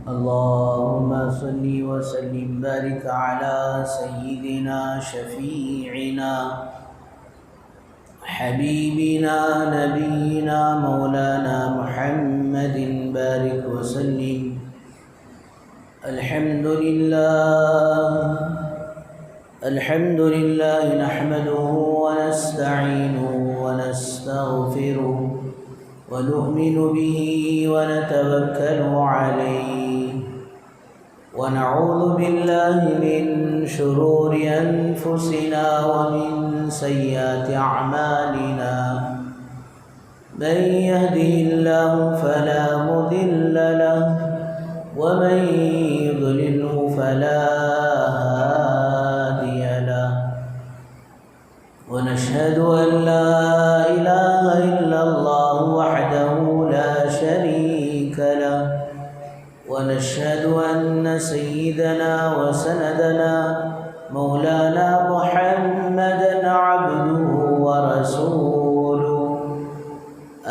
اللهم صل وسلم بارك على سيدنا شفيعنا حبيبنا نبينا مولانا محمد بارك وسلم. الحمد لله نحمده ونستعينه ونستغفره ونؤمن به ونتوكل عليه ونعوذ بالله من شرور أنفسنا ومن سيئات أعمالنا. من يهده الله فلا مضل له ومن يضلله فلا هادي له. ونشهد أن لا إله إلا الله وحده لا شريك له. ونشهد أن سيدنا وسندنا مولانا محمدا عبده ورسوله.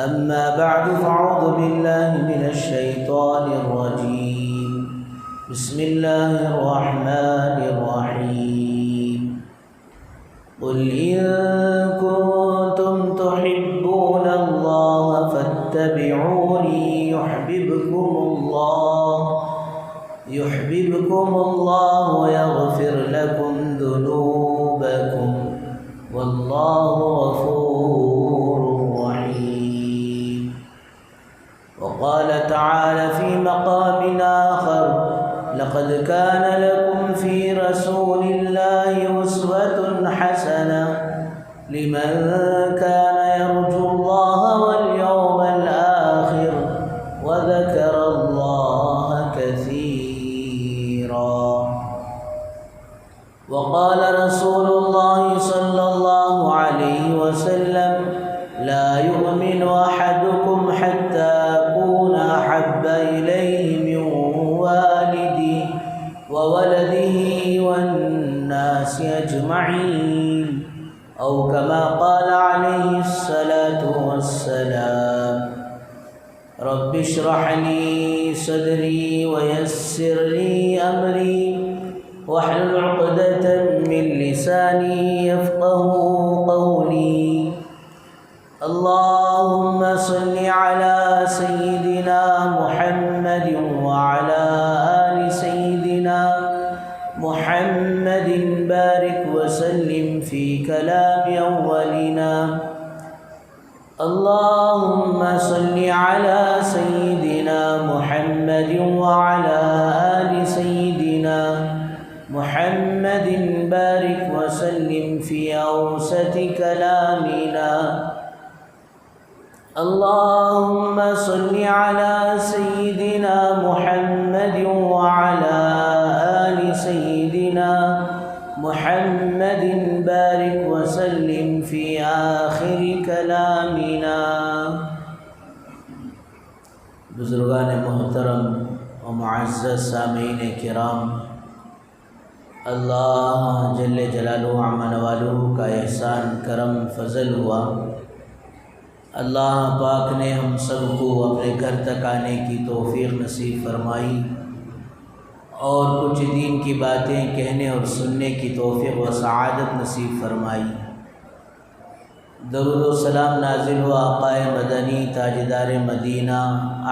أما بعد فأعوذ بالله من الشيطان الرجيم. بسم الله الرحمن الرحيم. قل إن كنتم تحبون الله فاتبعوني يحببكم الله ويغفر لكم ذنوبكم والله غفور رحيم. وقال تعالى في مقام آخر: لقد كان لكم في رسول الله أسوة حسنة لمن كان يرجو الله واليوم الآخر وذكر الله كثيرا. وقال رسول الله صلى الله عليه وسلم: لا يؤمن أحدكم حتى أكون أحب إليه من والده وولده والناس أجمعين، أو كما قال عليه الصلاة والسلام. رب اشرح لي صدري ويسر لي أمري واحلل عقدة من لساني يفقه قولي. اللهم صل على سيدنا محمد وعلى آل سيدنا محمد بارك وسلم في كلام أولنا. اللهم صل على سيدنا محمد وعلى آل سيدنا محمد بارك وسلم في أوسط كلامنا. اللهم صل على سيدنا محمد وعلى آل سيدنا محمد بارك وسلم في آخر كلامنا. بزرگان محترم و معزز سامعین کرام، اللہ جل جلالہ عمن والہ کا احسان کرم فضل ہوا. اللہ پاک نے ہم سب کو اپنے گھر تک آنے کی توفیق نصیب فرمائی اور کچھ دین کی باتیں کہنے اور سننے کی توفیق و سعادت نصیب فرمائی. درود و سلام نازل ہوا آقا مدنی تاجدار مدینہ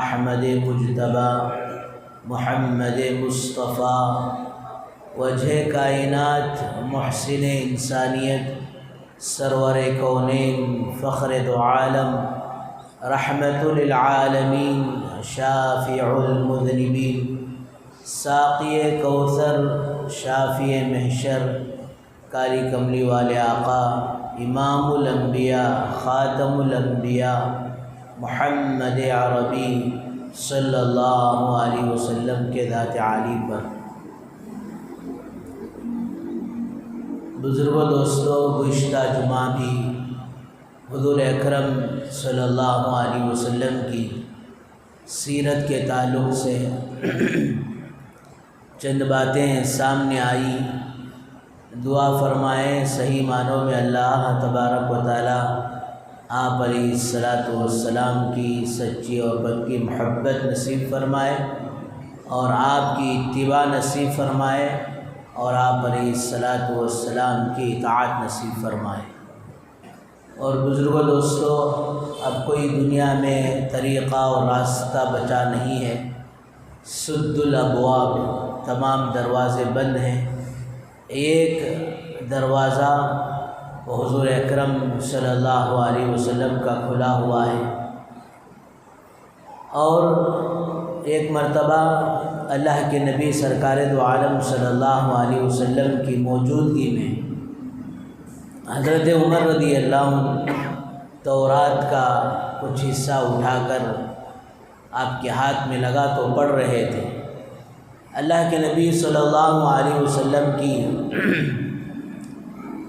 احمد مجتبیٰ محمد مصطفیٰ وجہ کائنات محسن انسانیت سرور کونین فخر دو عالم رحمت للعالمین شافع المذنبین ساقی کوثر شافی محشر کالی کملی والے آقا امام الانبیاء خاتم الانبیاء محمد عربی صلی اللہ علیہ وسلم کے ذات عالی پر. بزرگوں دوستوں، گزشتہ جمعہ بھی حضور اکرم صلی اللہ علیہ وسلم کی سیرت کے تعلق سے چند باتیں سامنے آئی. دعا فرمائیں صحیح معنوں میں اللہ تبارک و تعالی آپ علیہ الصلاۃ والسلام کی سچی اور پکی محبت نصیب فرمائے اور آپ کی اتباع نصیب فرمائے اور آپ علیہ الصلاۃ والسلام کی اطاعت نصیب فرمائے۔ اور بزرگوں دوستو، اب کوئی دنیا میں طریقہ اور راستہ بچا نہیں ہے، سد الابواب، تمام دروازے بند ہیں۔ ایک دروازہ وہ حضور اکرم صلی اللہ علیہ وسلم کا کھلا ہوا ہے، اور ایک مرتبہ اللہ کے نبی سرکار دو عالم صلی اللہ علیہ وسلم کی موجودگی میں حضرت عمر رضی اللہ عنہ تورات کا کچھ حصہ اٹھا کر آپ کے ہاتھ میں لگا تو پڑھ رہے تھے۔ اللہ کے نبی صلی اللہ علیہ وسلم کی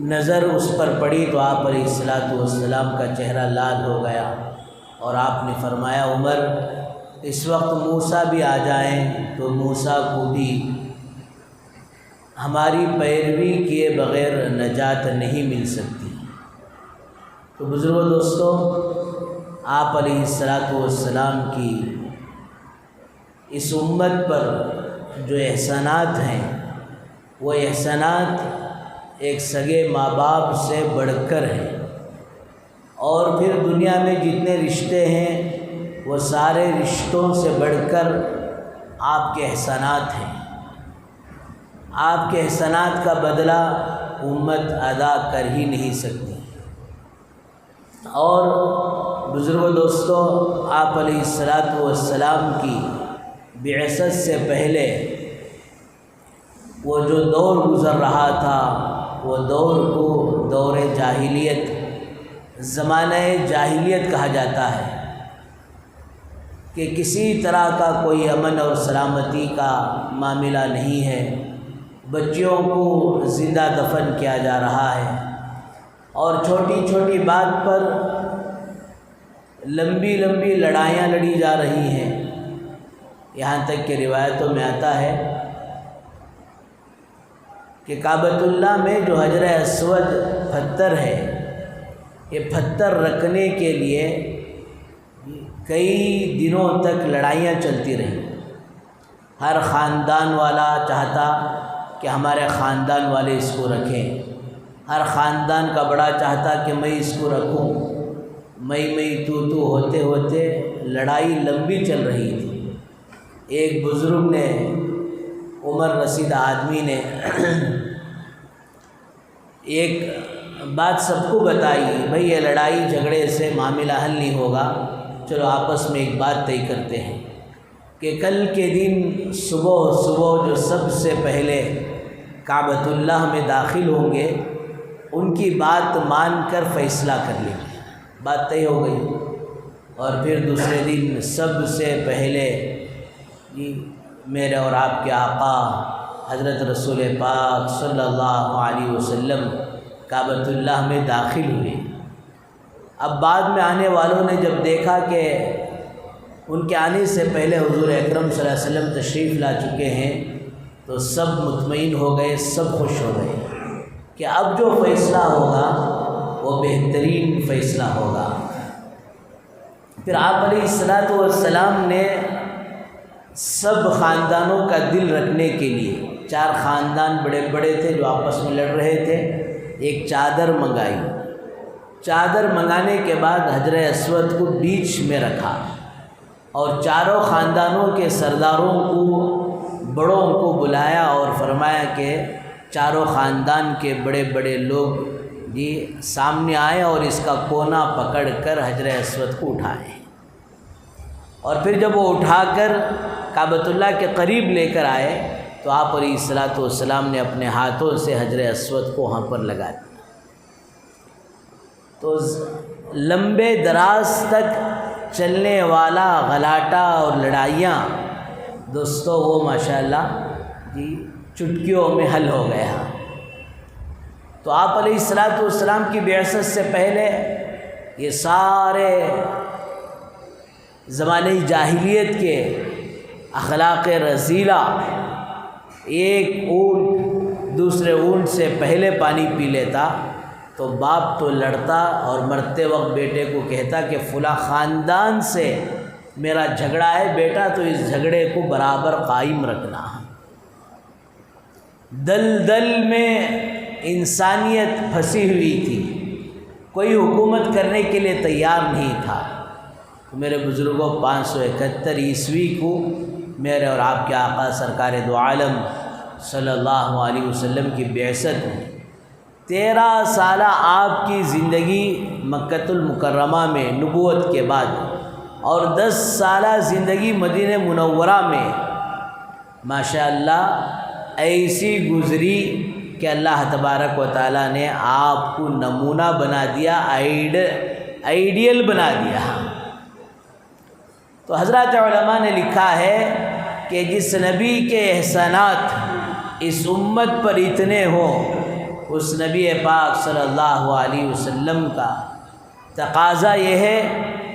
نظر اس پر پڑی تو آپ علیہ الصلاۃ والسلام کا چہرہ لال ہو گیا، اور آپ نے فرمایا، عمر، اس وقت موسیٰ بھی آ جائیں تو موسیٰ کو بھی ہماری پیروی کیے بغیر نجات نہیں مل سکتی۔ تو بزرگوں دوستو، آپ علیہ الصلاۃ والسلام کی اس امت پر جو احسانات ہیں، وہ احسانات ایک سگے ماں باپ سے بڑھ کر ہیں، اور پھر دنیا میں جتنے رشتے ہیں وہ سارے رشتوں سے بڑھ کر آپ کے احسانات ہیں۔ آپ کے احسانات کا بدلہ امت ادا کر ہی نہیں سکتی۔ اور بزرگوں دوستو، آپ علیہ الصلاۃ والسلام کی بعثت سے پہلے وہ جو دور گزر رہا تھا، وہ دور کو دور جاہلیت، زمانہ جاہلیت کہا جاتا ہے، کہ کسی طرح کا کوئی امن اور سلامتی کا معاملہ نہیں ہے، بچیوں کو زندہ دفن کیا جا رہا ہے، اور چھوٹی چھوٹی بات پر لمبی لمبی لڑائیاں لڑی جا رہی ہیں۔ یہاں تک کہ روایتوں میں آتا ہے کہ کعبۃ اللہ میں جو حجر اسود پتھر ہے، یہ پتھر رکھنے کے لیے کئی دنوں تک لڑائیاں چلتی رہیں۔ ہر خاندان والا چاہتا کہ ہمارے خاندان والے اس کو رکھیں، ہر خاندان کا بڑا چاہتا کہ میں اس کو رکھوں، میں تو ہوتے ہوتے لڑائی لمبی چل رہی تھی۔ ایک بزرگ نے، عمر رسید آدمی نے ایک بات سب کو بتائی، بھئی یہ لڑائی جھگڑے سے معاملہ حل نہیں ہوگا، چلو آپس میں ایک بات طے کرتے ہیں کہ کل کے دن صبح جو سب سے پہلے کعبۃ اللہ میں داخل ہوں گے، ان کی بات مان کر فیصلہ کر لیں گے۔ بات طے ہو گئی، اور پھر دوسرے دن سب سے پہلے میرے اور آپ کے آقا حضرت رسول پاک صلی اللہ علیہ وسلم کعبۃ اللہ میں داخل ہوئے۔ اب بعد میں آنے والوں نے جب دیکھا کہ ان کے آنے سے پہلے حضور اکرم صلی اللہ علیہ وسلم تشریف لا چکے ہیں، تو سب مطمئن ہو گئے، سب خوش ہو گئے کہ اب جو فیصلہ ہوگا وہ بہترین فیصلہ ہوگا۔ پھر آپ علیہ الصلاۃ والسلام نے سب خاندانوں کا دل رکھنے کے لیے، 4 خاندان بڑے بڑے تھے جو آپس میں لڑ رہے تھے، ایک چادر منگائی۔ چادر منگانے کے بعد حجر اسود کو بیچ میں رکھا، اور چاروں خاندانوں کے سرداروں کو، بڑوں کو بلایا اور فرمایا کہ چاروں خاندان کے بڑے بڑے لوگ سامنے آئے اور اس کا کونا پکڑ کر حجر اسود کو اٹھائے۔ اور پھر جب وہ اٹھا کر کعبۃ اللہ کے قریب لے کر آئے تو آپ علیہ الصلاۃ والسلام نے اپنے ہاتھوں سے حجر اسود کو وہاں پر لگا دیا۔ تو لمبے دراز تک چلنے والا غلاٹہ اور لڑائیاں دوستو، وہ ماشاءاللہ چٹکیوں میں حل ہو گیا۔ تو آپ علیہ الصلاۃ والسلام کی بعثت سے پہلے یہ سارے زمانہ جاہلیت کے اخلاق رذیلہ، ایک اونٹ دوسرے اونٹ سے پہلے پانی پی لیتا تو باپ تو لڑتا اور مرتے وقت بیٹے کو کہتا کہ فلاں خاندان سے میرا جھگڑا ہے بیٹا تو اس جھگڑے کو برابر قائم رکھنا۔ دلدل میں انسانیت پھنسی ہوئی تھی، کوئی حکومت کرنے کے لیے تیار نہیں تھا۔ تو میرے بزرگوں 571 عیسوی کو میرے اور آپ کے آقا سرکار دو عالم صلی اللہ علیہ وسلم کی بعثت میں 13 سالہ آپ کی زندگی مکۃ المکرمہ میں نبوت کے بعد، اور 10 سالہ زندگی مدینہ منورہ میں ماشاءاللہ ایسی گزری کہ اللہ تبارک و تعالیٰ نے آپ کو نمونہ بنا دیا، آئیڈیل بنا دیا۔ تو حضرات علماء نے لکھا ہے کہ جس نبی کے احسانات اس امت پر اتنے ہوں، اس نبی پاک صلی اللہ علیہ وسلم کا تقاضا یہ ہے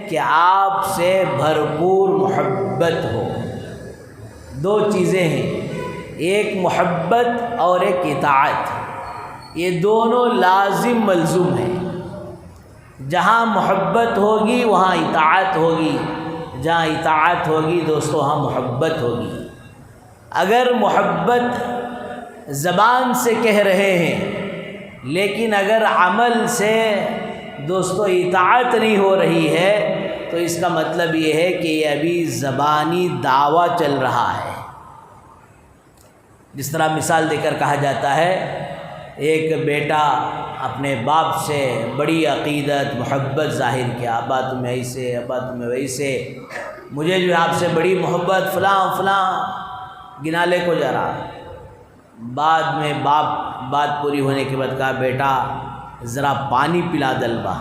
کہ آپ سے بھرپور محبت ہو۔ 2 چیزیں ہیں، ایک محبت اور ایک اطاعت، یہ دونوں لازم ملزوم ہیں۔ جہاں محبت ہوگی وہاں اطاعت ہوگی، جہاں اطاعت ہوگی دوستو وہاں محبت ہوگی۔ اگر محبت زبان سے کہہ رہے ہیں لیکن اگر عمل سے دوستو اطاعت نہیں ہو رہی ہے تو اس کا مطلب یہ ہے کہ یہ ابھی زبانی دعویٰ چل رہا ہے۔ جس طرح مثال دے کر کہا جاتا ہے، ایک بیٹا اپنے باپ سے بڑی عقیدت محبت ظاہر کیا، ابا تمہیں ایسے ابا تمہیں ویسے، مجھے جو ہے آپ سے بڑی محبت فلاں فلاں گنا لے کو جا رہا۔ بعد میں باپ بات پوری ہونے کے بعد کہا بیٹا ذرا پانی پلا دلبا،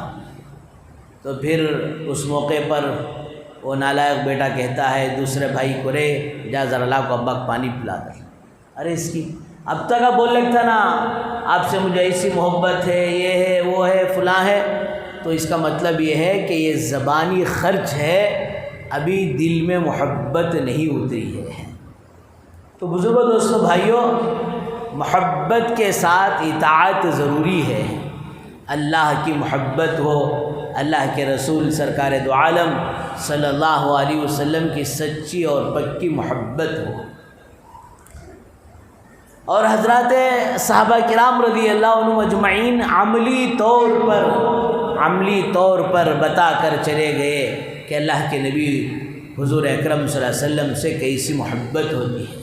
تو پھر اس موقع پر وہ نالائق بیٹا کہتا ہے دوسرے بھائی کو، رے جا ذرا لا کو ابا پانی پلا دل۔ ارے اس کی اب تک آپ بول رہے تھا نا آپ سے مجھے ایسی محبت ہے، یہ ہے وہ ہے فلاں ہے، تو اس کا مطلب یہ ہے کہ یہ زبانی خرچ ہے، ابھی دل میں محبت نہیں اتری ہے۔ تو بزرگوں دوستوں بھائیوں، محبت کے ساتھ اطاعت ضروری ہے۔ اللہ کی محبت ہو، اللہ کے رسول سرکار دو عالم صلی اللہ علیہ وسلم کی سچی اور پکی محبت ہو۔ اور حضرات صحابہ کرام رضی اللہ عنہم اجمعین عملی طور پر بتا کر چلے گئے کہ اللہ کے نبی حضور اکرم صلی اللہ علیہ وسلم سے کیسی محبت ہوتی ہے۔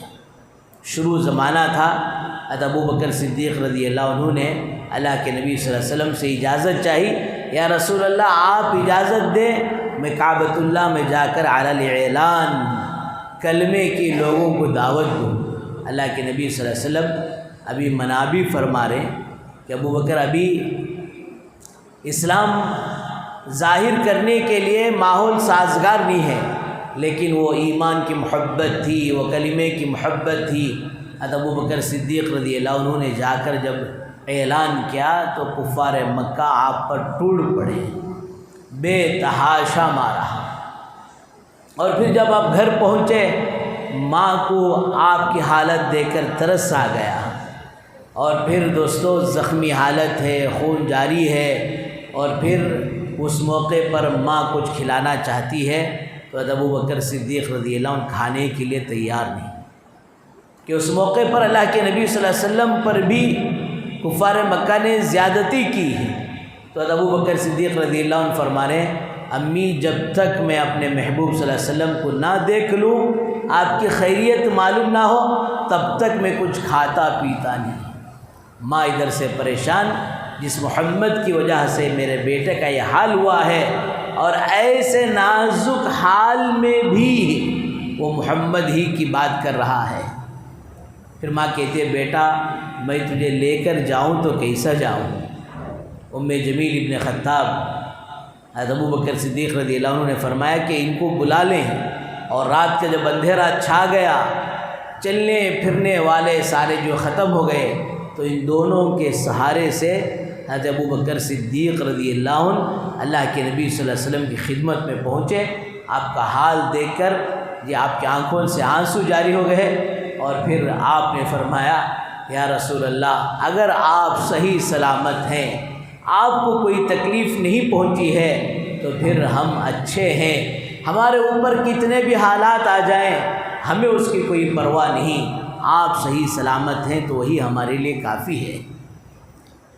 شروع زمانہ تھا، ابو بکر صدیق رضی اللہ عنہ نے اللہ کے نبی صلی اللہ علیہ وسلم سے اجازت چاہی، یا رسول اللہ آپ اجازت دیں میں کعبۃ اللہ میں جا کر علی اعلان کلمے کی لوگوں کو دعوت دوں۔ اللہ کے نبی صلی اللہ علیہ وسلم ابھی منابی فرما رہے کہ ابو بکر ابھی اسلام ظاہر کرنے کے لیے ماحول سازگار نہیں ہے، لیکن وہ ایمان کی محبت تھی، وہ کلمے کی محبت تھی۔ ابو بکر صدیق رضی اللہ عنہ نے جا کر جب اعلان کیا تو کفار مکہ آپ پر ٹوٹ پڑے، بے تحاشا مارا۔ اور پھر جب آپ گھر پہنچے ماں کو آپ کی حالت دیکھ کر ترس آ گیا، اور پھر دوستو زخمی حالت ہے، خون جاری ہے، اور پھر اس موقع پر ماں کچھ کھلانا چاہتی ہے تو ابو بکر صدیق رضی اللہ عنہ کھانے کے لیے تیار نہیں، کہ اس موقع پر اللہ کے نبی صلی اللہ علیہ وسلم پر بھی کفار مکہ نے زیادتی کی ہے۔ تو ابو بکر صدیق رضی اللہ عنہ فرمانے، امی جب تک میں اپنے محبوب صلی اللہ علیہ وسلم کو نہ دیکھ لوں، آپ کی خیریت معلوم نہ ہو، تب تک میں کچھ کھاتا پیتا نہیں۔ ماں ادھر سے پریشان، جس محمد کی وجہ سے میرے بیٹے کا یہ حال ہوا ہے، اور ایسے نازک حال میں بھی وہ محمد ہی کی بات کر رہا ہے۔ پھر ماں کہتی ہے بیٹا میں تجھے لے کر جاؤں تو کیسا جاؤں؟ ام جمیل ابن خطاب ابو بکر صدیق رضی اللہ عنہ نے فرمایا کہ ان کو بلا لیں، اور رات کا جب اندھیرا چھا گیا، چلنے پھرنے والے سارے جو ختم ہو گئے، تو ان دونوں کے سہارے سے حضرت ابو بکر صدیق رضی اللہ عنہ اللہ کے نبی صلی اللہ علیہ وسلم کی خدمت میں پہنچے۔ آپ کا حال دیکھ کر یہ آپ کی آنکھوں سے آنسو جاری ہو گئے، اور پھر آپ نے فرمایا یا رسول اللہ اگر آپ صحیح سلامت ہیں، آپ کو کوئی تکلیف نہیں پہنچی ہے، تو پھر ہم اچھے ہیں، ہمارے اوپر کتنے بھی حالات آ جائیں ہمیں اس کی کوئی پرواہ نہیں، آپ صحیح سلامت ہیں تو وہی ہمارے لیے کافی ہے۔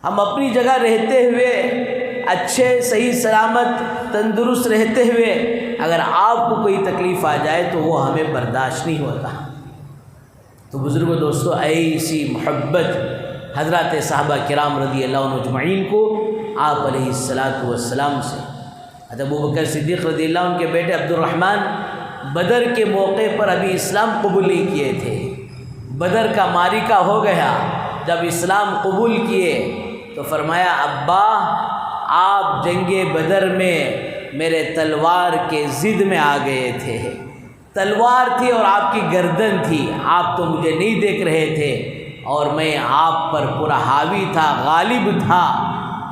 ہم اپنی جگہ رہتے ہوئے اچھے صحیح سلامت تندرست رہتے ہوئے اگر آپ کو کوئی تکلیف آ جائے تو وہ ہمیں برداشت نہیں ہوتا۔ تو بزرگوں دوستو، ایسی محبت حضرات صحابہ کرام رضی اللہ عنہ اجمعین کو آپ علیہ السلام سے، حضرت ابوبکر صدیق رضی اللہ عنہ کے بیٹے عبد الرحمن بدر کے موقع پر ابھی اسلام قبول نہیں کیے تھے، بدر کا معرکہ ہو گیا، جب اسلام قبول کیے تو فرمایا ابا آپ جنگ بدر میں میرے تلوار کے ضد میں آ گئے تھے، تلوار تھی اور آپ کی گردن تھی، آپ تو مجھے نہیں دیکھ رہے تھے اور میں آپ پر پورا حاوی تھا، غالب تھا،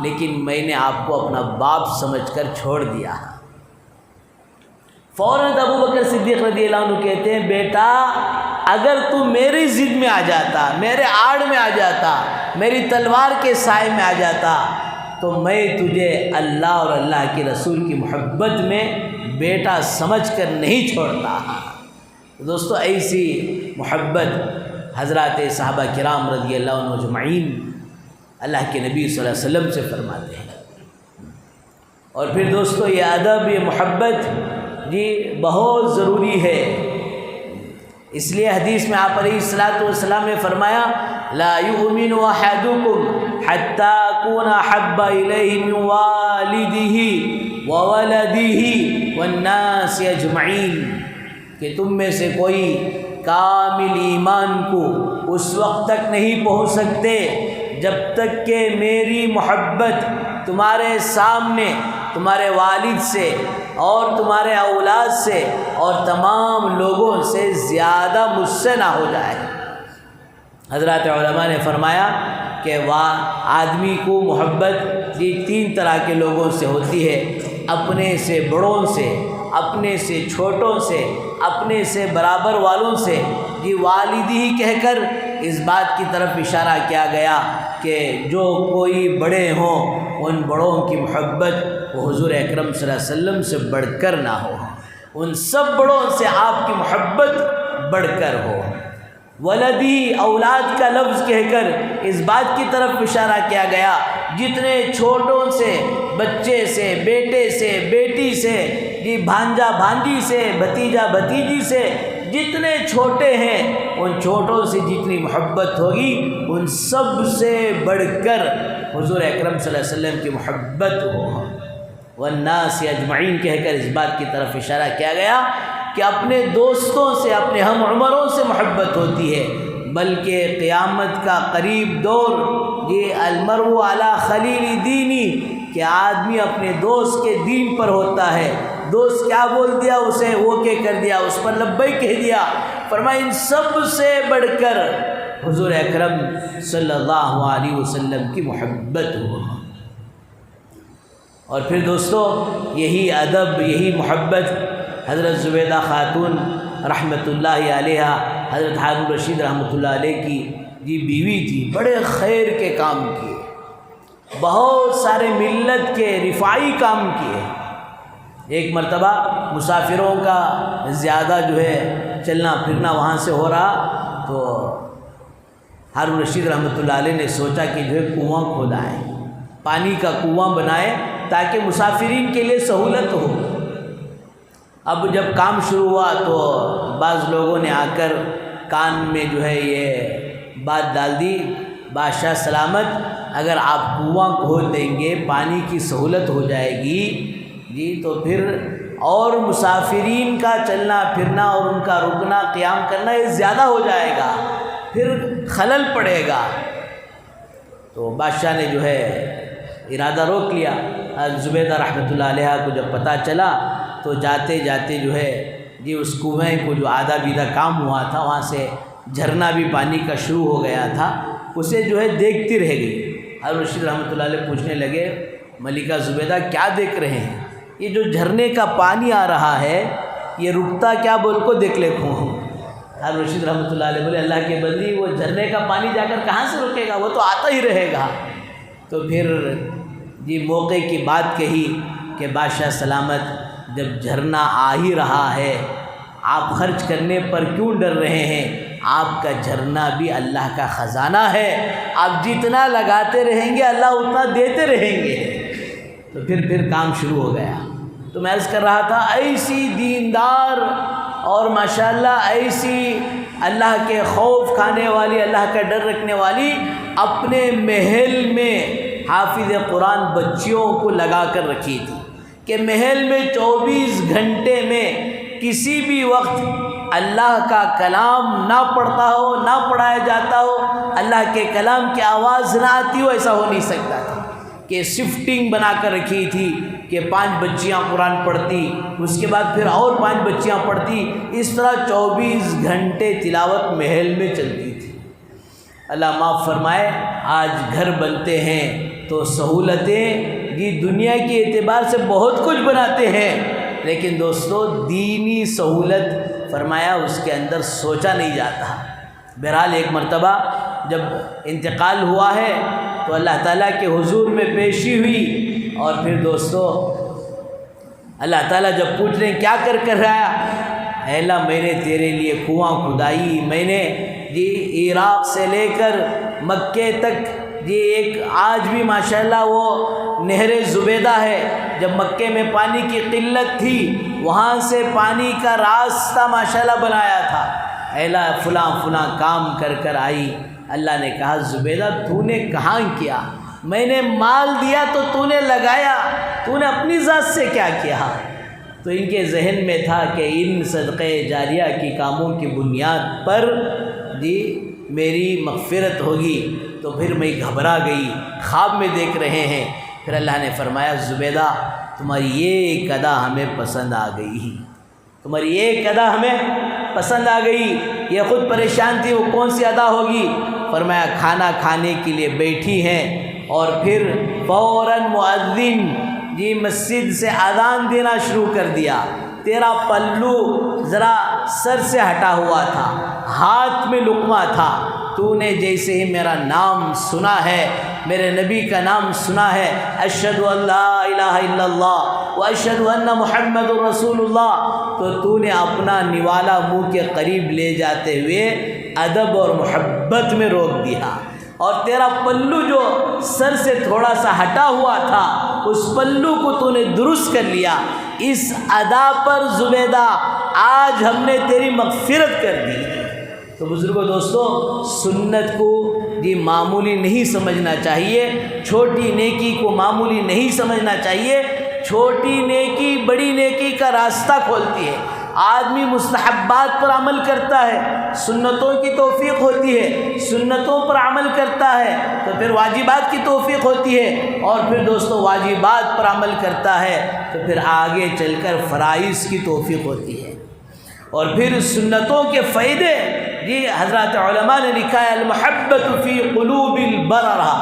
لیکن میں نے آپ کو اپنا باپ سمجھ کر چھوڑ دیا۔ فوراً ابوبکر صدیق رضی اللہ عنہ کہتے ہیں بیٹا اگر تو میری ضد میں آ جاتا، میرے آڑ میں آ جاتا، میری تلوار کے سائے میں آ جاتا تو میں تجھے اللہ اور اللہ کے رسول کی محبت میں بیٹا سمجھ کر نہیں چھوڑتا۔ دوستو، ایسی محبت حضرات صحابہ کرام رضی اللہ عنہ اجمعین اللہ کے نبی صلی اللہ علیہ وسلم سے فرماتے ہیں۔ اور پھر دوستو یہ ادب، یہ محبت جی بہت ضروری ہے، اس لیے حدیث میں آپ علیہ السلام نے فرمایا لا یؤمن احدکم حتی اکون احب الیہ من والدہ وولدہ والناس اجمعین، کہ تم میں سے کوئی کامل ایمان کو اس وقت تک نہیں پہنچ سکتے جب تک کہ میری محبت تمہارے سامنے تمہارے والد سے اور تمہارے اولاد سے اور تمام لوگوں سے زیادہ مجھ سے نہ ہو جائے۔ حضرات علماء نے فرمایا کہ آدمی کو محبت یہ تین طرح کے لوگوں سے ہوتی ہے، اپنے سے بڑوں سے، اپنے سے چھوٹوں سے، اپنے سے برابر والوں سے۔ جی والد ہی کہہ کر اس بات کی طرف اشارہ کیا گیا کہ جو کوئی بڑے ہوں ان بڑوں کی محبت وہ حضور اکرم صلی اللہ علیہ وسلم سے بڑھ کر نہ ہو، ان سب بڑوں سے آپ کی محبت بڑھ کر ہو۔ ولدی اولاد کا لفظ کہہ کر اس بات کی طرف اشارہ کیا گیا جتنے چھوٹوں سے، بچے سے، بیٹے سے، بیٹی سے، جی بھانجا بھانجی سے، بھتیجا بھتیجی سے، جتنے چھوٹے ہیں ان چھوٹوں سے جتنی محبت ہوگی ان سب سے بڑھ کر حضور اکرم صلی اللہ علیہ وسلم کی محبت ہو۔ والناس اجمعین کہہ کر اس بات کی طرف اشارہ کیا گیا کہ اپنے دوستوں سے، اپنے ہم عمروں سے محبت ہوتی ہے، بلکہ قیامت کا قریب دور یہ المرء علی خلیل دینی، کہ آدمی اپنے دوست کے دین پر ہوتا ہے، دوست کیا بول دیا اسے وہ کیا کر دیا، اس پر لبیک کہہ دیا۔ فرمایا ان سب سے بڑھ کر حضور اکرم صلی اللہ علیہ وسلم کی محبت ہو۔ اور پھر دوستو یہی ادب، یہی محبت حضرت زبیدہ خاتون رحمۃ اللہ علیہ، حضرت ہارون رشید رحمۃ اللہ علیہ کی جی بیوی تھی، بڑے خیر کے کام کیے، بہت سارے ملت کے رفاعی کام کیے۔ ایک مرتبہ مسافروں کا زیادہ جو ہے چلنا پھرنا وہاں سے ہو رہا تو ہارون رشید رحمۃ اللہ علیہ نے سوچا کہ جو ہے کنواں کھودائیں، پانی کا کنواں بنائیں تاکہ مسافرین کے لیے سہولت ہو۔ اب جب کام شروع ہوا تو بعض لوگوں نے آ کر کان میں جو ہے یہ بات ڈال دی، بادشاہ سلامت اگر آپ کنواں کھود دیں گے پانی کی سہولت ہو جائے گی جی تو پھر اور مسافرین کا چلنا پھرنا اور ان کا رکنا قیام کرنا یہ زیادہ ہو جائے گا، پھر خلل پڑے گا۔ تو بادشاہ نے جو ہے ارادہ روک لیا۔ زبیدہ رحمۃ اللہ علیہ کو جب پتہ چلا تو جاتے جاتے جو ہے جی اس کنویں کو جو آدھا بیدھا کام ہوا تھا وہاں سے جھرنا بھی پانی کا شروع ہو گیا تھا، اسے جو ہے دیکھتی رہ گئی۔ ہارون رشید رحمۃ اللہ علیہ پوچھنے لگے ملکہ زبیدہ کیا دیکھ رہے ہیں؟ یہ جو جھرنے کا پانی آ رہا ہے یہ رکتا کیا بول کو دیکھ لے کھوں۔ ہارون رشید رحمۃ اللہ علیہ بولے اللہ کے بندی وہ جھرنے کا پانی جا کر کہاں سے رکے گا، وہ تو آتا ہی رہے گا۔ تو پھر جی موقع کی بات کہی کہ بادشاہ سلامت جب جھرنا آ ہی رہا ہے آپ خرچ کرنے پر کیوں ڈر رہے ہیں؟ آپ کا جھرنا بھی اللہ کا خزانہ ہے، آپ جتنا لگاتے رہیں گے اللہ اتنا دیتے رہیں گے۔ تو پھر کام شروع ہو گیا۔ تو میں عرض کر رہا تھا ایسی دیندار اور ماشاءاللہ ایسی اللہ کے خوف کھانے والی، اللہ کا ڈر رکھنے والی اپنے محل میں حافظ قرآن بچیوں کو لگا کر رکھی تھی کہ محل میں 24 گھنٹے میں کسی بھی وقت اللہ کا کلام نہ پڑھتا ہو، نہ پڑھایا جاتا ہو، اللہ کے کلام کی آواز نہ آتی ہو، ایسا ہو نہیں سکتا تھا کہ شفٹنگ بنا کر رکھی تھی کہ 5 بچیاں قرآن پڑھتی، اس کے بعد پھر اور 5 بچیاں پڑھتی، اس طرح 24 گھنٹے تلاوت محل میں چلتی تھی۔ اللہ معاف فرمائے، آج گھر بنتے ہیں تو سہولتیں دنیا کے اعتبار سے بہت کچھ بناتے ہیں، لیکن دوستو دینی سہولت فرمایا اس کے اندر سوچا نہیں جاتا۔ بہرحال ایک مرتبہ جب انتقال ہوا ہے تو اللہ تعالیٰ کے حضور میں پیشی ہوئی، اور پھر دوستو اللہ تعالیٰ جب پوچھ رہے ہیں کیا کر رہا ہے، اے اللہ میں نے تیرے لیے کنواں کھدائی، میں نے عراق سے لے کر مکے تک ایک آج بھی ماشاءاللہ وہ نہر زبیدہ ہے، جب مکے میں پانی کی قلت تھی وہاں سے پانی کا راستہ ماشاءاللہ بنایا تھا، اے اللہ فلاں کام کر آئی۔ اللہ نے کہا زبیدہ تو نے کہاں کیا، میں نے مال دیا تو نے لگایا، تو نے اپنی ذات سے کیا کیا؟ تو ان کے ذہن میں تھا کہ ان صدقے جاریہ کی کاموں کی بنیاد پر میری مغفرت ہوگی، تو پھر میں گھبرا گئی، خواب میں دیکھ رہے ہیں۔ پھر اللہ نے فرمایا زبیدہ تمہاری ایک ادا ہمیں پسند آ گئی، تمہاری ایک ادا ہمیں پسند آ گئی۔ یہ خود پریشان تھی وہ کون سی ادا ہوگی؟ فرمایا کھانا کھانے کے لیے بیٹھی ہیں اور پھر فوراً مؤذن مسجد سے اذان دینا شروع کر دیا، تیرا پلو ذرا سر سے ہٹا ہوا تھا، ہاتھ میں لقمہ تھا، تو نے جیسے ہی میرا نام سنا ہے، میرے نبی کا نام سنا ہے، اشہد ان لا الہ الا اللہ و اشہد ان محمد رسول اللہ، تو نے اپنا نوالا منہ کے قریب لے جاتے ہوئے ادب اور محبت میں روک دیا، اور تیرا پلو جو سر سے تھوڑا سا ہٹا ہوا تھا اس پلو کو تو نے درست کر لیا۔ اس ادا پر زبیدہ آج ہم نے تیری مغفرت کر دی۔ تو بزرگوں دوستو سنت کو معمولی نہیں سمجھنا چاہیے، چھوٹی نیکی کو معمولی نہیں سمجھنا چاہیے، چھوٹی نیکی بڑی نیکی کا راستہ کھولتی ہے۔ آدمی مستحبات پر عمل کرتا ہے، سنتوں کی توفیق ہوتی ہے، سنتوں پر عمل کرتا ہے تو پھر واجبات کی توفیق ہوتی ہے، اور پھر دوستو واجبات پر عمل کرتا ہے تو پھر آگے چل کر فرائض کی توفیق ہوتی ہے، اور پھر سنتوں کے فائدے حضرات علماء نے لکھا ہے المحبت فی قلوب البررہ،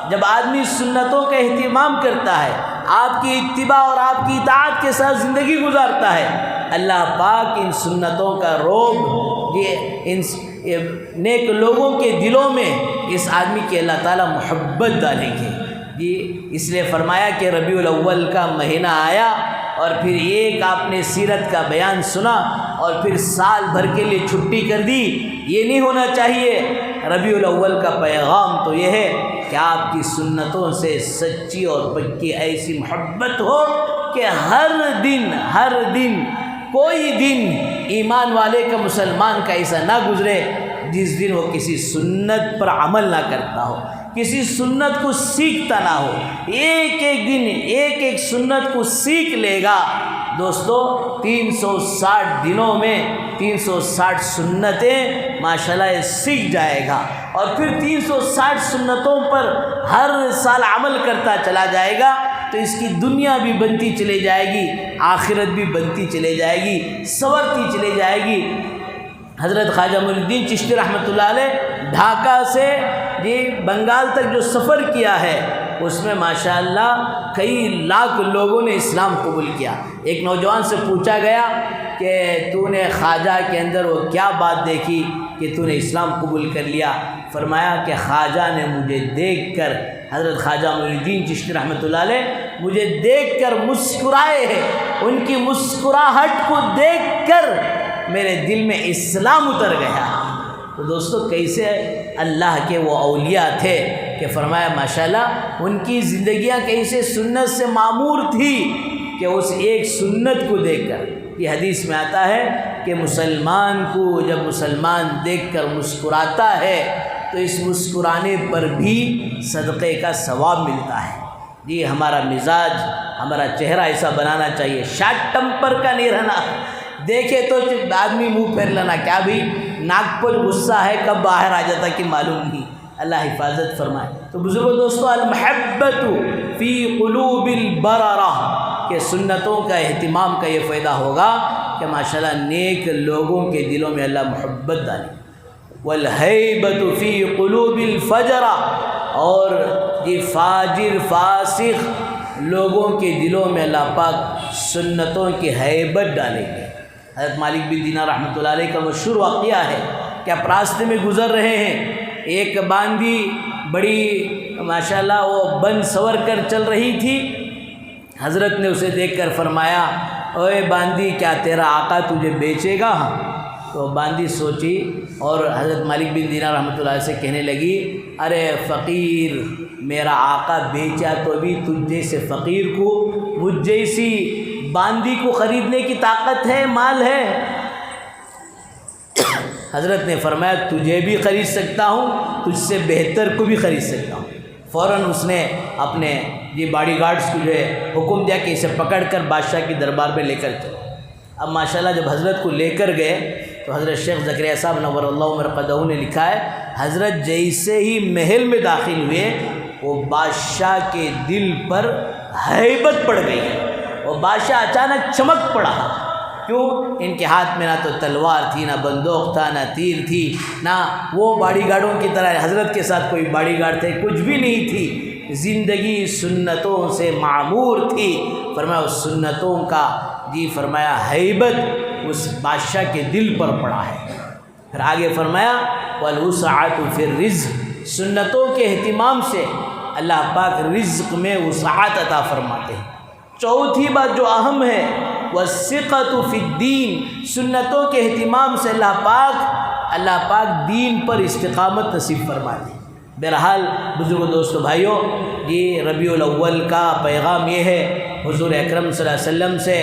جب آدمی سنتوں کا اہتمام کرتا ہے، آپ کی اتباع اور آپ کی اطاعت کے ساتھ زندگی گزارتا ہے، اللہ پاک ان سنتوں کا روب ان نیک لوگوں کے دلوں میں اس آدمی کی اللہ تعالیٰ محبت ڈالیں گے۔ اس لیے فرمایا کہ ربیع الاول کا مہینہ آیا اور پھر ایک آپ نے سیرت کا بیان سنا اور پھر سال بھر کے لیے چھٹی کر دی، یہ نہیں ہونا چاہیے۔ ربیع الاول کا پیغام تو یہ ہے کہ آپ کی سنتوں سے سچی اور پکی ایسی محبت ہو کہ ہر دن کوئی دن ایمان والے کا مسلمان کا ایسا نہ گزرے جس دن وہ کسی سنت پر عمل نہ کرتا ہو، کسی سنت کو سیکھتا نہ ہو۔ ایک دن ایک سنت کو سیکھ لے گا دوستو، 360 دنوں میں 360 سنتیں ماشاءاللہ سیکھ جائے گا، اور پھر 360 سنتوں پر ہر سال عمل کرتا چلا جائے گا تو اس کی دنیا بھی بنتی چلے جائے گی، آخرت بھی بنتی چلے جائے گی، سنورتی چلے جائے گی۔ حضرت خواجہ معین الدین چشتی رحمۃ اللہ علیہ ڈھاکہ سے بنگال تک جو سفر کیا ہے اس میں ماشاءاللہ کئی لاکھ لوگوں نے اسلام قبول کیا۔ ایک نوجوان سے پوچھا گیا کہ تو نے خواجہ کے اندر وہ کیا بات دیکھی؟ کہ تو نے اسلام قبول کر لیا؟ فرمایا کہ خواجہ نے مجھے دیکھ کر، حضرت خواجہ معین الدین چشتی رحمۃ اللہ علیہ مجھے دیکھ کر مسکرائے ہیں، ان کی مسکراہٹ کو دیکھ کر میرے دل میں اسلام اتر گیا۔ تو دوستو کیسے اللہ کے وہ اولیاء تھے کہ فرمایا ماشاءاللہ ان کی زندگیاں کیسے سنت سے معمور تھی کہ اس ایک سنت کو دیکھ کر، یہ حدیث میں آتا ہے کہ مسلمان کو جب مسلمان دیکھ کر مسکراتا ہے تو اس مسکرانے پر بھی صدقے کا ثواب ملتا ہے۔ جی ہمارا مزاج، ہمارا چہرہ ایسا بنانا چاہیے، شارٹ ٹمپر کا نہیں رہنا، دیکھے تو آدمی منہ پھیر لینا، کیا بھی ناک پر غصہ ہے کب باہر آ جاتا کہ معلوم نہیں، اللہ حفاظت فرمائے۔ تو بزرگوں دوستو، المحبت فی قلوب البررہ، کہ سنتوں کا اہتمام کا یہ فائدہ ہوگا کہ ماشاءاللہ نیک لوگوں کے دلوں میں اللہ محبت ڈالے۔ والہیبۃ فی قلوب الفجرہ، اور یہ فاجر فاسق لوگوں کے دلوں میں اللہ پاک سنتوں کی ہیبت ڈالیں گے۔ حضرت مالک بن دینار رحمۃ اللہ علیہ کا مشہور واقعہ ہے کہ آپ راستے میں گزر رہے ہیں، ایک باندی بڑی ماشاءاللہ وہ بن سور کر چل رہی تھی، حضرت نے اسے دیکھ کر فرمایا اوے باندی کیا تیرا آقا تجھے بیچے گا؟ تو باندی سوچی اور حضرت مالک بن دینار رحمۃ اللہ علیہ سے کہنے لگی ارے فقیر، میرا آقا بیچا تو بھی تجھ جیسے فقیر کو، مجھ جیسی باندی کو خریدنے کی طاقت ہے، مال ہے؟ حضرت نے فرمایا تجھے بھی خرید سکتا ہوں، تجھ سے بہتر کو بھی خرید سکتا ہوں۔ فوراً اس نے اپنے باڈی گارڈز کو جو ہے حکم دیا کہ اسے پکڑ کر بادشاہ کی دربار میں لے کر چلو۔ اب ماشاءاللہ جب حضرت کو لے کر گئے تو حضرت شیخ زکریا صاحب نور اللہ مرقدہ نے لکھا ہے حضرت جیسے ہی محل میں داخل ہوئے وہ بادشاہ کے دل پر ہیبت پڑ گئی، وہ بادشاہ اچانک چمک پڑا۔ کیوں؟ ان کے ہاتھ میں نہ تو تلوار تھی، نہ بندوق تھا، نہ تیر تھی، نہ وہ باڈی گارڈوں کی طرح حضرت کے ساتھ کوئی باڈی گارڈ تھے، کچھ بھی نہیں تھی، زندگی سنتوں سے معمور تھی۔ فرمایا اس سنتوں کا فرمایا ہیبت اس بادشاہ کے دل پر پڑا ہے۔ پھر آگے فرمایا والوسعۃ فی الرزق، سنتوں کے اہتمام سے اللہ پاک رزق میں وسعت عطا فرماتے ہیں۔ چوتھی بات جو اہم ہے والثقۃ فی الدین، سنتوں کے اہتمام سے اللہ پاک دین پر استقامت نصیب فرماتے ہیں۔ بہرحال بزرگوں دوستو بھائیوں، ربیع الاول کا پیغام یہ ہے حضور اکرم صلی اللہ علیہ وسلم سے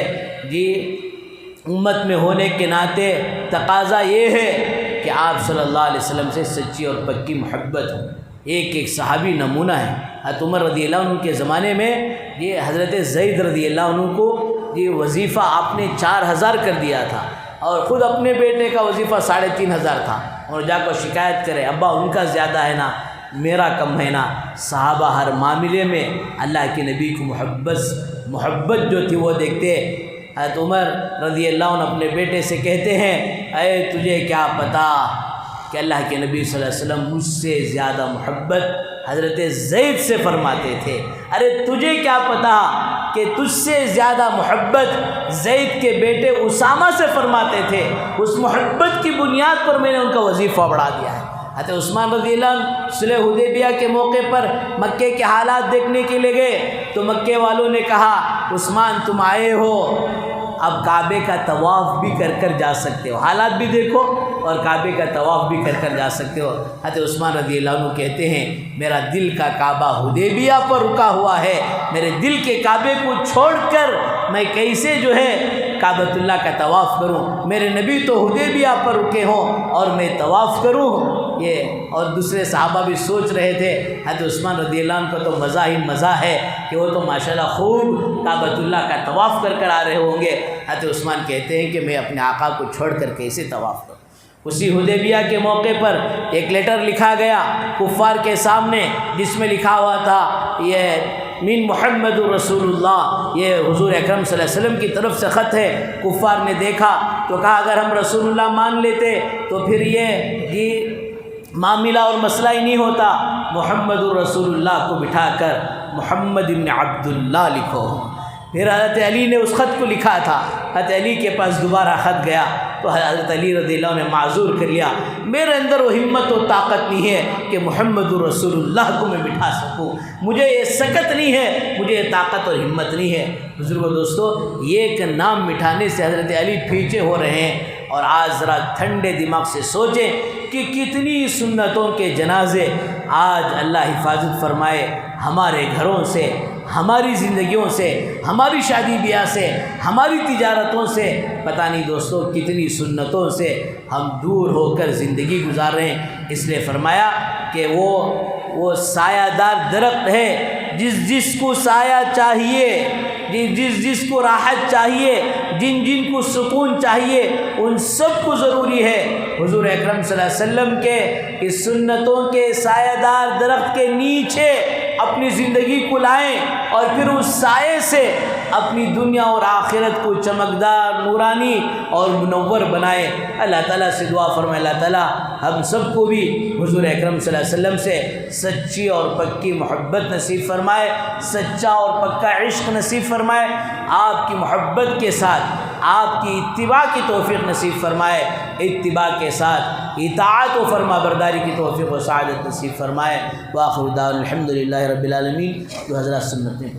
امت میں ہونے کے ناطے تقاضا یہ ہے کہ آپ صلی اللہ علیہ وسلم سے سچی اور پکی محبت ہو۔ ایک صحابی نمونہ ہے، حضرت عمر رضی اللہ عنہ کے زمانے میں حضرت زید رضی اللہ عنہ کو وظیفہ آپ نے 4000 کر دیا تھا، اور خود اپنے بیٹے کا وظیفہ 3500 تھا، اور جا کر شکایت کرے ابا ان کا زیادہ ہے نا، میرا کم ہے نا۔ صحابہ ہر معاملے میں اللہ کے نبی کو محبت جو تھی وہ دیکھتے۔ حضرت عمر رضی اللہ عنہ اپنے بیٹے سے کہتے ہیں اے تجھے کیا پتہ کہ اللہ کے نبی صلی اللہ علیہ وسلم مجھ سے زیادہ محبت حضرت زید سے فرماتے تھے۔ ارے تجھے کیا پتہ کہ تجھ سے زیادہ محبت زید کے بیٹے اسامہ سے فرماتے تھے، اس محبت کی بنیاد پر میں نے ان کا وظیفہ بڑھا دیا ہے۔ حضرت عثمان رضی اللہ عنہ صلح حدیبیہ کے موقع پر مکے کے حالات دیکھنے کے لیے گئے تو مکے والوں نے کہا عثمان تم آئے ہو، اب کعبے کا طواف بھی کر جا سکتے ہو، حالات بھی دیکھو اور کعبے کا طواف بھی کر جا سکتے ہو۔ حضرت عثمان رضی اللہ عنہ کہتے ہیں میرا دل کا کعبہ حدیبیہ پر رکا ہوا ہے، میرے دل کے کعبے کو چھوڑ کر میں کیسے کعبۃ اللہ کا طواف کروں؟ میرے نبی تو حدیبیہ پر رکے ہوں اور میں طواف کروں؟ اور دوسرے صحابہ بھی سوچ رہے تھے۔ حضرت عثمان رضی اللہ عنہ کا تو مزہ ہی مزہ ہے کہ وہ تو ماشاءاللہ خوب کعبۃ اللہ کا طواف کر آ رہے ہوں گے۔ حضرت عثمان کہتے ہیں کہ میں اپنے آقا کو چھوڑ کر کیسے طواف کروں؟ اسی حدیبیہ کے موقع پر ایک لیٹر لکھا گیا کفار کے سامنے، جس میں لکھا ہوا تھا یہ من محمد رسول اللہ، یہ حضور اکرم صلی اللہ علیہ وسلم کی طرف سے خط ہے۔ کفار نے دیکھا تو کہا اگر ہم رسول اللہ مان لیتے تو پھر یہ معاملہ اور مسئلہ ہی نہیں ہوتا، محمد الرسول اللہ کو بٹھا کر محمد ابن عبداللہ لکھو۔ پھر حضرت علی نے اس خط کو لکھا تھا حضرت علی کے پاس دوبارہ خط گیا تو حضرت علی رضی اللہ عنہ نے معذور کر لیا، میرے اندر وہ ہمت و طاقت نہیں ہے کہ محمد رسول اللہ کو میں بٹھا سکوں، مجھے یہ سکت نہیں ہے، مجھے یہ طاقت اور ہمت نہیں ہے۔ بزرگو دوستو، یہ ایک نام مٹھانے سے حضرت علی پیچھے ہو رہے ہیں۔ اور آج ذرا ٹھنڈے دماغ سے سوچیں کہ کتنی سنتوں کے جنازے آج اللہ حفاظت فرمائے ہمارے گھروں سے، ہماری زندگیوں سے، ہماری شادی بیاہ سے، ہماری تجارتوں سے، پتہ نہیں دوستو کتنی سنتوں سے ہم دور ہو کر زندگی گزار رہے ہیں۔ اس لیے فرمایا کہ وہ سایہ دار درخت ہے، جس کو سایہ چاہیے، جس کو راحت چاہیے، جن کو سکون چاہیے، ان سب کو ضروری ہے حضور اکرم صلی اللہ علیہ وسلم کے اس سنتوں کے سایہ دار درخت کے نیچے اپنی زندگی کو لائیں، اور پھر اس سائے سے اپنی دنیا اور آخرت کو چمکدار، نورانی اور منور بنائیں۔ اللہ تعالیٰ سے دعا فرمائے اللہ تعالیٰ ہم سب کو بھی حضور اکرم صلی اللہ علیہ وسلم سے سچی اور پکی محبت نصیب فرمائے، سچا اور پکا عشق نصیب فرمائے، آپ کی محبت کے ساتھ آپ کی اتباع کی توفیق نصیب فرمائے، اتباع کے ساتھ اطاعت و فرما برداری کی توفیق و سعادت نصیب فرمائے۔ وآخر دعوانا الحمدللہ رب العالمین۔ جو حضرات سنت میں